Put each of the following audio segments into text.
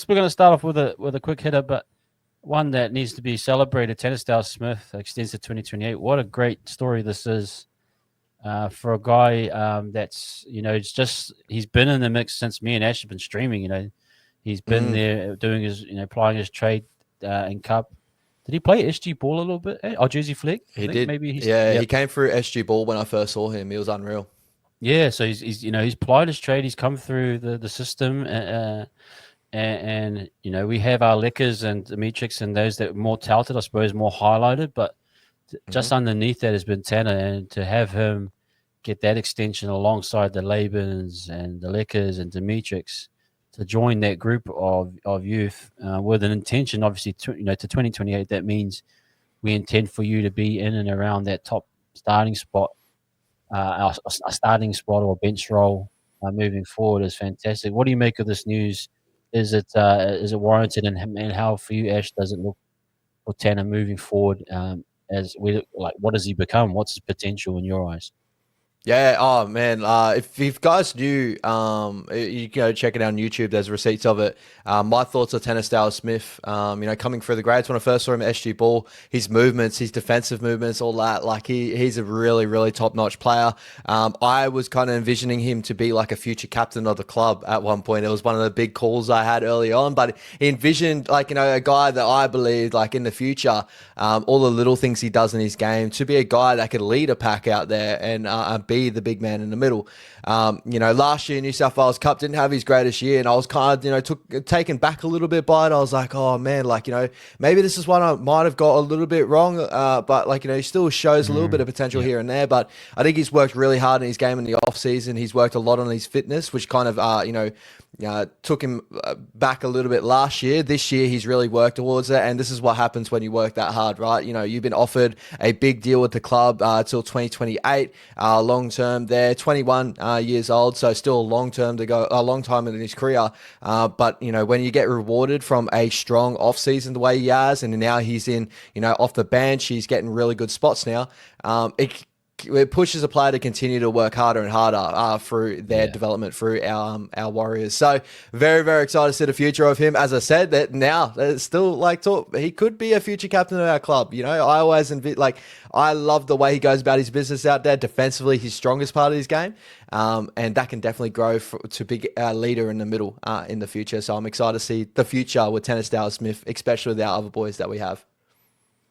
we're going to start off with a quick hitter, but one that needs to be celebrated. Stowers Smith extends to 2028. What a great story this is for a guy that's it's just he's been in the mix since me and Ash have been streaming. He's been there doing his applying his trade in Cup. Did he play SG Ball a little bit? Oh, Jersey Flick. I He think did. maybe he's Yeah, yep. he came through SG Ball when I first saw him. He was unreal. Yeah, so he's plied his trade. He's come through the system. And we have our Lickers and Demetrix and those that are more touted, I suppose, more highlighted. But just underneath that has been Tanner, and to have him get that extension alongside the Labans and the Lickers and Demetrix to join that group of youth with an intention, obviously, to 2028. That means we intend for you to be in and around that top starting spot, a starting spot or bench role moving forward is fantastic. What do you make of this news? Is it warranted, and how for you, Ash, does it look for Tanner moving forward? As we like, what does he become? What's his potential in your eyes? Yeah. Oh man. If you guys knew, you go check it out on YouTube. There's receipts of it. My thoughts on Tennis Stowers Smith. Coming through the grades when I first saw him at SG Ball, his movements, his defensive movements, all that. Like he's a really, really top notch player. I was kind of envisioning him to be like a future captain of the club at one point. It was one of the big calls I had early on. But he envisioned a guy that I believed like in the future, all the little things he does in his game to be a guy that could lead a pack out there and be the big man in the middle. Last year New South Wales Cup didn't have his greatest year, and I was kind of taken back a little bit by it. I was like, oh man, maybe this is one I might have got a little bit wrong, but he still shows a little bit of potential here and there. But I think he's worked really hard in his game in the off season. He's worked a lot on his fitness, which kind of took him back a little bit last year. This year, he's really worked towards it, and this is what happens when you work that hard, right? You've been offered a big deal with the club till 2028, long term there, 21 years old, so still a long term to go, a long time in his career. But when you get rewarded from a strong off season the way he has, and now he's in, off the bench, he's getting really good spots now. It pushes a player to continue to work harder and harder through their development through our Warriors. So very, very excited to see the future of him. As I said, that now it's still he could be a future captain of our club. I always I love the way he goes about his business out there. Defensively, his strongest part of his game, and that can definitely grow to be a leader in the middle in the future. So I'm excited to see the future with Tennis Stowers Smith, especially with our other boys that we have.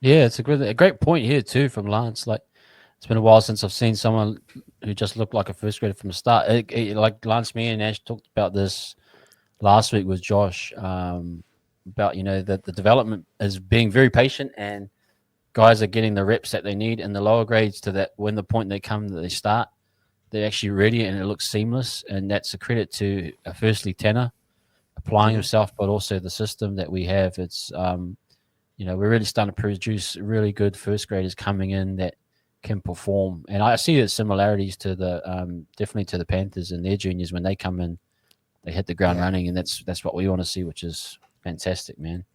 Yeah, it's a great point here too from Lance. Like, it's been a while since I've seen someone who just looked like a first grader from the start. Like Lance, me and Ash talked about this last week with Josh about that the development is being very patient, and guys are getting the reps that they need in the lower grades to that when the point they come that they start, they're actually ready and it looks seamless. And that's a credit to firstly Tanner applying himself, but also the system that we have. It's we're really starting to produce really good first graders coming in that can perform, and I see the similarities to the definitely to the Panthers and their juniors. When they come in, they hit the ground running, and that's what we want to see, which is fantastic, man.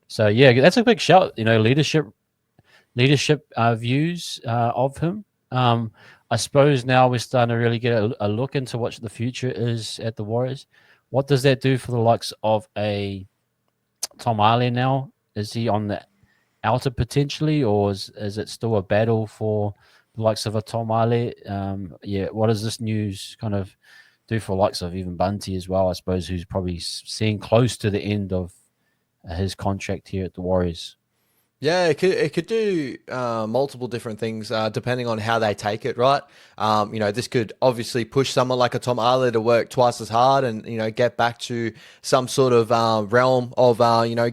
So yeah, that's a big shout. Leadership views of him. I suppose now we're starting to really get a look into what the future is at the Warriors. What does that do for the likes of a Tom Arley now? Is he on the outer potentially, or is it still a battle for the likes of a Tom Arley? What does this news kind of do for the likes of even Bunty as well, I suppose, who's probably seeing close to the end of his contract here at the Warriors? Yeah, it could do multiple different things depending on how they take it, right? This could obviously push someone like a Tom Arley to work twice as hard and get back to some sort of realm of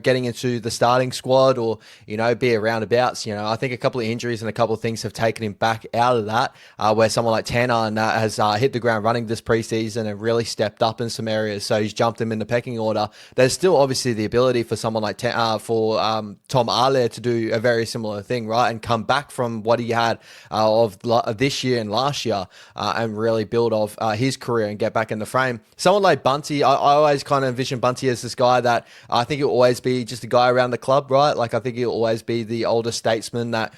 getting into the starting squad or be a roundabouts. I think a couple of injuries and a couple of things have taken him back out of that. Where someone like Tanner has hit the ground running this preseason and really stepped up in some areas, so he's jumped him in the pecking order. There's still obviously the ability for someone like Tom Arley to do a very similar thing, right? And come back from what he had of this year and last year and really build off his career and get back in the frame. Someone like Bunty, I always kind of envision Bunty as this guy that I think he'll always be just a guy around the club, right? Like I think he'll always be the older statesman that,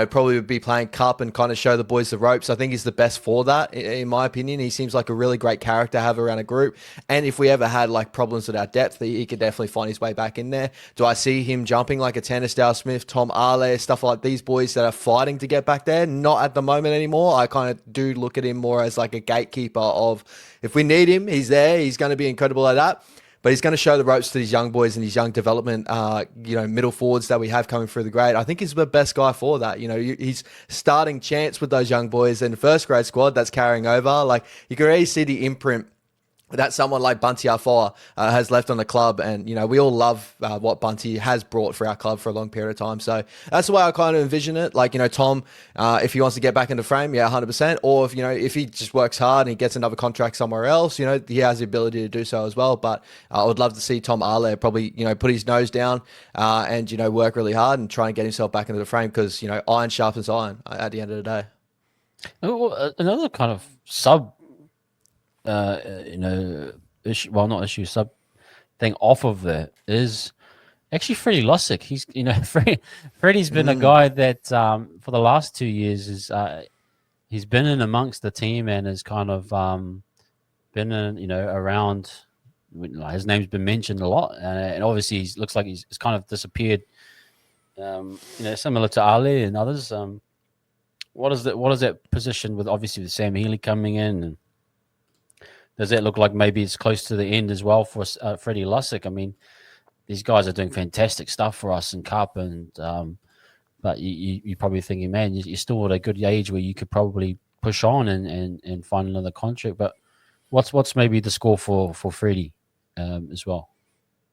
probably would be playing cup and kind of show the boys the ropes. I think he's the best for that, in my opinion. He seems like a really great character to have around a group. And if we ever had like problems with our depth, he could definitely find his way back in there. Do I see him jumping like a Stowers Smith, Tom Arley, stuff like these boys that are fighting to get back there? Not at the moment anymore. I kind of do look at him more as like a gatekeeper of, if we need him, he's there. He's going to be incredible at that. But he's going to show the ropes to these young boys and these young development, middle forwards that we have coming through the grade. I think he's the best guy for that. He's starting chance with those young boys in the first grade squad that's carrying over. Like you can already see the imprint that someone like Bunty Afoa has left on the club. And, we all love what Bunty has brought for our club for a long period of time. So that's the way I kind of envision it. Like, Tom, if he wants to get back into frame, 100%. Or if he just works hard and he gets another contract somewhere else, he has the ability to do so as well. But I would love to see Tom Arle probably, put his nose down and, work really hard and try and get himself back into the frame because, iron sharpens iron at the end of the day. Another kind of issue, well, not issue, sub thing off of that is actually Freddie Lussick. He's, Freddie's been a guy that for the last 2 years is he's been in amongst the team and has kind of been in, around. His name's been mentioned a lot, and obviously he looks like he's kind of disappeared. Similar to Ali and others. What is that position with obviously with Sam Healy coming in and does that look like maybe it's close to the end as well for Freddie Lussick? I mean, these guys are doing fantastic stuff for us in Cup, and but you're probably thinking, man, you're still at a good age where you could probably push on and find another contract. But what's maybe the score for Freddie as well?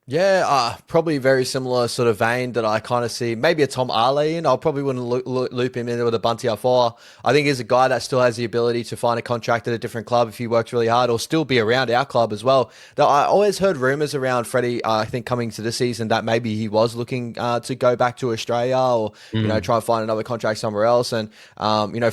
Yeah, probably very similar sort of vein that I kind of see. Maybe a Tom Arley in. I probably wouldn't loop him in with a Bunty Afoa. I think he's a guy that still has the ability to find a contract at a different club if he works really hard or still be around our club as well. Though I always heard rumours around Freddie, I think coming to this season that maybe he was looking to go back to Australia or, try and find another contract somewhere else. And,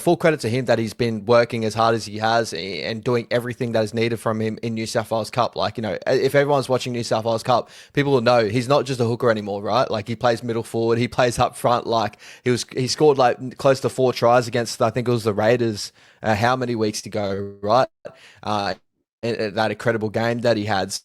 full credit to him that he's been working as hard as he has and doing everything that is needed from him in New South Wales Cup. Like, if everyone's watching New South Wales Cup, people will know he's not just a hooker anymore, right? Like he plays middle forward, he plays up front. Like he scored like close to 4 tries against, I think it was the Raiders. How many weeks to go, right? That incredible game that he had.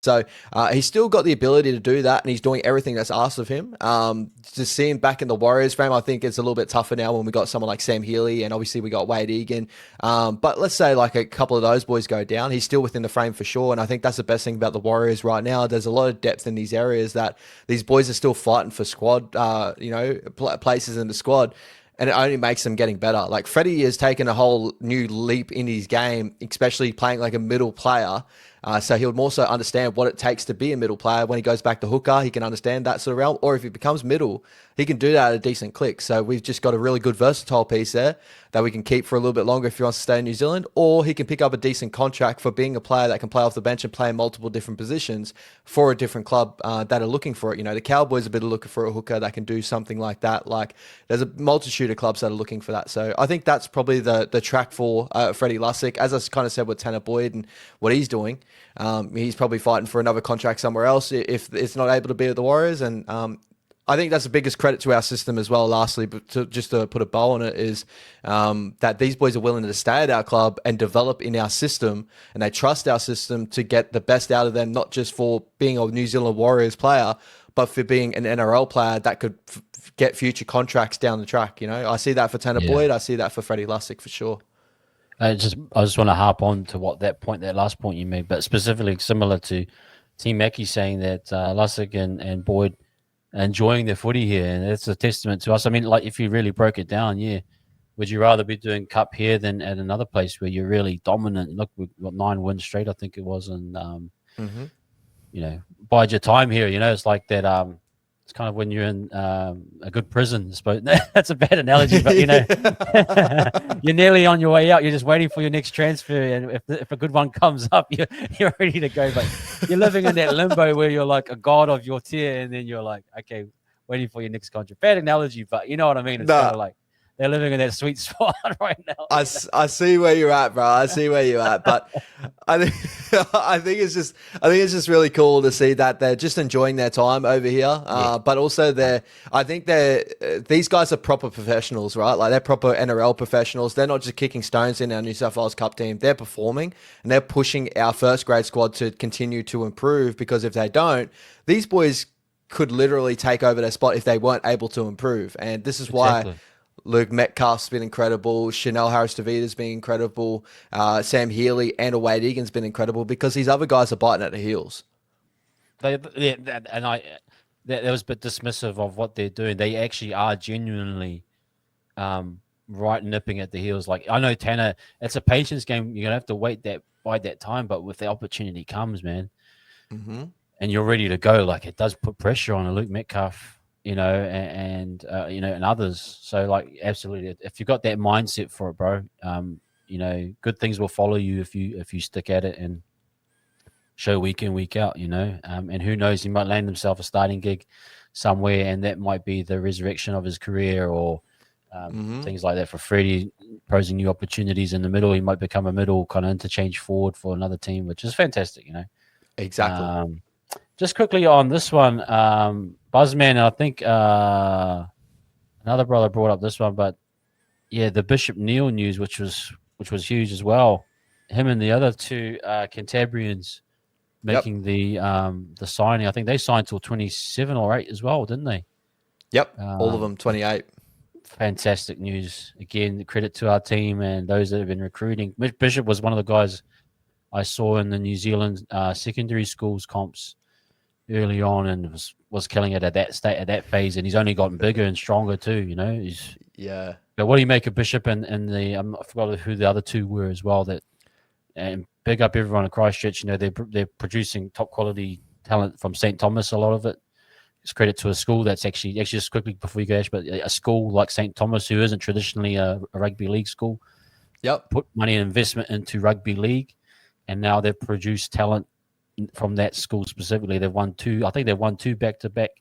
So he's still got the ability to do that, and he's doing everything that's asked of him. To see him back in the Warriors frame, I think it's a little bit tougher now when we got someone like Sam Healy, and obviously we got Wade Egan. But let's say like a couple of those boys go down, he's still within the frame for sure. And I think that's the best thing about the Warriors right now. There's a lot of depth in these areas that these boys are still fighting for squad, places in the squad. And it only makes them getting better. Like Freddie has taken a whole new leap in his game, especially playing like a middle player. So he'll more so understand what it takes to be a middle player. When he goes back to hooker, he can understand that sort of realm. Or if he becomes middle, he can do that at a decent click. So we've just got a really good versatile piece there that we can keep for a little bit longer if he wants to stay in New Zealand. Or he can pick up a decent contract for being a player that can play off the bench and play in multiple different positions for a different club that are looking for it. The Cowboys are a bit of looking for a hooker that can do something like that. Like there's a multitude of clubs that are looking for that. So I think that's probably the track for Freddie Lussick. As I kind of said with Tanner Boyd and what he's doing, he's probably fighting for another contract somewhere else if it's not able to be at the Warriors. And I think that's the biggest credit to our system as well. Lastly, but just to put a bow on it is that these boys are willing to stay at our club and develop in our system, and they trust our system to get the best out of them, not just for being a New Zealand Warriors player, but for being an NRL player that could get future contracts down the track. I see that for Tanner Boyd. I see that for Freddie Lussick for sure. I just want to harp on to that last point you made, but specifically similar to Team Mackie saying that Lussick and Boyd are enjoying their footy here, and it's a testament to us. I mean, like if you really broke it down, would you rather be doing Cup here than at another place where you're really dominant? Look, we've got 9 wins straight, I think it was, and bide your time here. It's like that. It's kind of when you're in a good prison, I suppose. That's a bad analogy, but you're nearly on your way out. You're just waiting for your next transfer, and if a good one comes up, you're ready to go. But you're living in that limbo where you're like a god of your tier, and then you're like, okay, waiting for your next contract. Bad analogy, but you know what I mean. It's kind No, of like they're living in that sweet spot right now. I see where you're at, bro. I see where you're at, but I think I think it's just really cool to see that they're just enjoying their time over here. Yeah, But also I think these guys are proper professionals, right? Like they're proper NRL professionals. They're not just kicking stones in our New South Wales Cup team. They're performing and they're pushing our first grade squad to continue to improve. Because if they don't, these boys could literally take over their spot if they weren't able to improve. And this is why exactly. Luke Metcalf's been incredible. Chanel Harris-Davita's been incredible. Sam Healy and Wade Egan's been incredible because these other guys are biting at the heels. That was a bit dismissive of what they're doing. They actually are genuinely right nipping at the heels. Like I know Tanner, it's a patience game. You're gonna have to bide that time, but with the opportunity comes, man, Mm-hmm. and you're ready to go. Like it does put pressure on a Luke Metcalf, and others. So like absolutely, if you've got that mindset for it, bro, good things will follow you if you stick at it and show week in, week out, and who knows, he might land himself a starting gig somewhere, and that might be the resurrection of his career, or Mm-hmm. things like that for Freddie, posing new opportunities in the middle. He might become a middle kind of interchange forward for another team, which is fantastic, Exactly. Just quickly on this one, Buzzman, I think another brother brought up this one, but yeah, the Bishop Neal news, which was huge as well. Him and the other two Cantabrians Yep. making the signing. I think they signed till 27 or 8 as well, didn't they? Yep. All of Um, them 28. Fantastic news. Again, credit to our team and those that have been recruiting. Bishop was one of the guys I saw in the New Zealand secondary schools comps early on, and was killing it at that phase. And he's only gotten bigger and stronger too. He's. Yeah. But what do you make of Bishop and the? I forgot who the other two were as well. That and big up everyone at Christchurch. They're producing top quality talent from St. Thomas. A lot of it. It's credit to a school that's actually just quickly before you go, Ash, but a school like St. Thomas, who isn't traditionally a rugby league school, Yep. put money and investment into rugby league, and now they've produced talent from that school specifically. They've won two. I think they've won two back-to-back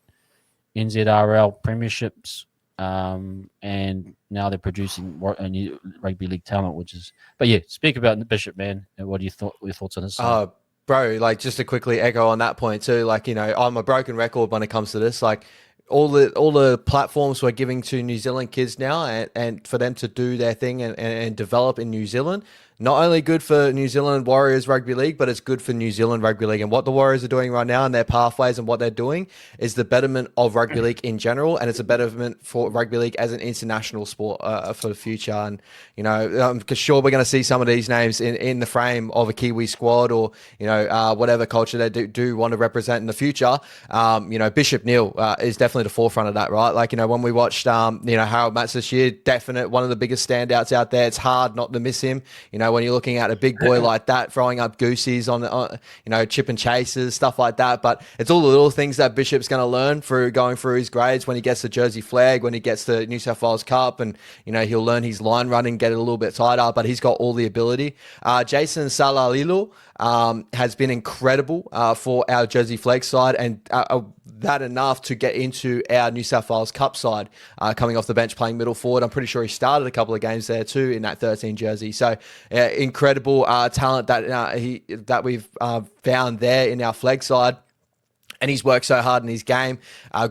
NZRL premierships, and now they're producing a new rugby league talent, which is. But yeah, speak about the Bishop, man. What do you your thoughts on his sign? Bro, like just to quickly echo on that point too, like, I'm a broken record when it comes to this. Like all the platforms we're giving to New Zealand kids now, and for them to do their thing and develop in New Zealand, not only good for New Zealand Warriors Rugby League, but it's good for New Zealand Rugby League. And what the Warriors are doing right now and their pathways and what they're doing is the betterment of rugby league in general, and it's a betterment for rugby league as an international sport for the future. And I'm sure we're going to see some of these names in the frame of a Kiwi squad, or whatever culture they do want to represent in the future. Bishop Neal is definitely the forefront of that, right? Like, when we watched Harold Matz this year, definite one of the biggest standouts out there. It's hard not to miss him. When you're looking at a big boy like that, throwing up goosies on chip and chases, stuff like that. But it's all the little things that Bishop's going to learn through going through his grades when he gets the Jersey flag, when he gets the New South Wales Cup, and he'll learn his line running, get it a little bit tighter. But he's got all the ability. Jason Salalilu has been incredible for our Jersey flag side, and that enough to get into our New South Wales Cup side, coming off the bench playing middle forward. I'm pretty sure he started a couple of games there too in that 13 jersey. So incredible talent that we've found there in our flag side. And he's worked so hard in his game.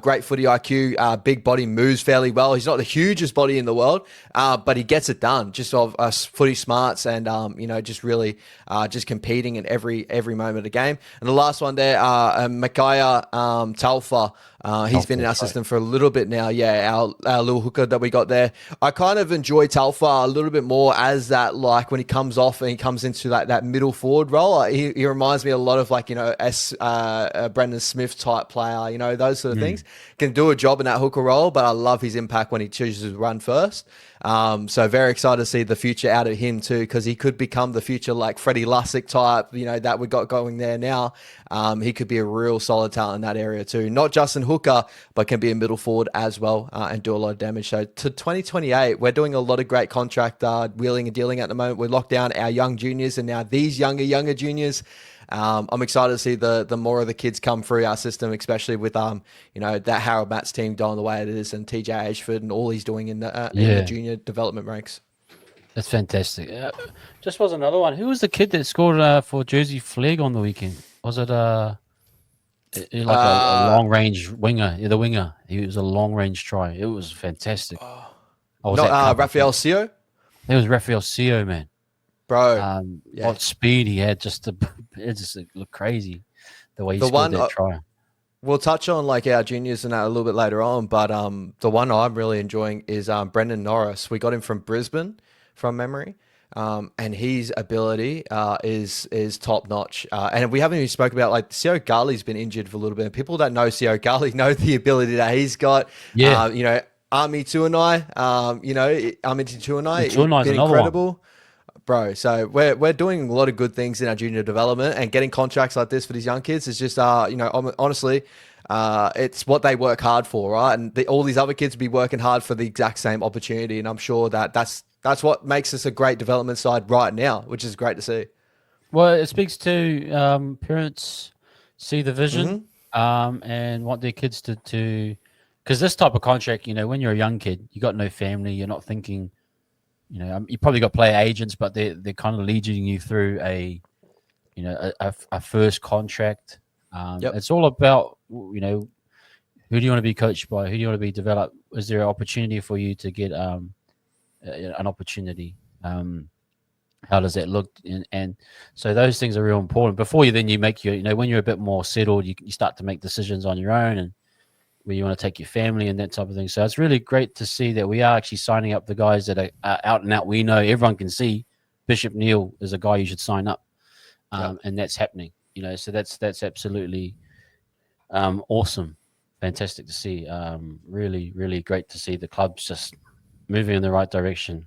Great footy IQ, big body, moves fairly well. He's not the hugest body in the world, but he gets it done. Just of footy smarts and just really just competing in every moment of the game. And the last one there, Micaiah Talfa. He's been in our system for a little bit now. Yeah, our little hooker that we got there. I kind of enjoy Talfa a little bit more as that, like when he comes off and he comes into that middle forward role. He reminds me a lot of Brendan Smith type player. Those sort of things. Can do a job in that hooker role, but I love his impact when he chooses to run first. So very excited to see the future out of him too, because he could become the future like Freddie Lussick type, that we got going there now. He could be a real solid talent in that area too. Not just in hooker, but can be a middle forward as well, and do a lot of damage. So to 2028, we're doing a lot of great contract wheeling and dealing at the moment. We locked down our young juniors, and now these younger juniors I'm excited to see the more of the kids come through our system, especially with that Harold Matts team going the way it is, and TJ Ashford and all he's doing in the Yeah, junior development ranks. that's fantastic. Just was another one. Who was the kid that scored for Jersey Flag on the weekend? Was it like a Uh, long range winger? Yeah, the winger. He was a long range try. It was fantastic. I was Not at Cup, I Rafael think. Sio, It was Rafael Seo, man. bro. Yeah, What speed he had! It just looked crazy the way he the scored one that try. we'll touch on like our juniors and that a little bit later on, but the one I'm really enjoying is Brendan Norris. We got him from Brisbane, from memory. And his ability is top notch. And we haven't even spoke about like Sio Garley's been injured for a little bit. And people that know Sio Garley know the ability that he's got. Yeah, Army Tuanai, Army the Tuanai, Tuanai's been another one. incredible. Bro, so we're doing a lot of good things in our junior development, and getting contracts like this for these young kids is just honestly, it's what they work hard for, right? And all these other kids be working hard for the exact same opportunity, and I'm sure that's what makes us a great development side right now, which is great to see. Well, it speaks to parents see the vision Hmm. and want their kids to because this type of contract, when you're a young kid, you got no family, you're not thinking, you probably got player agents, but they're kind of leading you through a first contract. Yep. It's all about who do you want to be coached by, who do you want to be developed. Is there an opportunity for you to get an opportunity? How does that look? And so those things are real important. Before you make when you're a bit more settled, you start to make decisions on your own and where you want to take your family and that type of thing. So it's really great to see that we are actually signing up the guys that are out and out. We know everyone can see Bishop Neal is a guy you should sign up, Yep. and that's happening. So that's absolutely awesome, fantastic to see. Really, really great to see the clubs just moving in the right direction.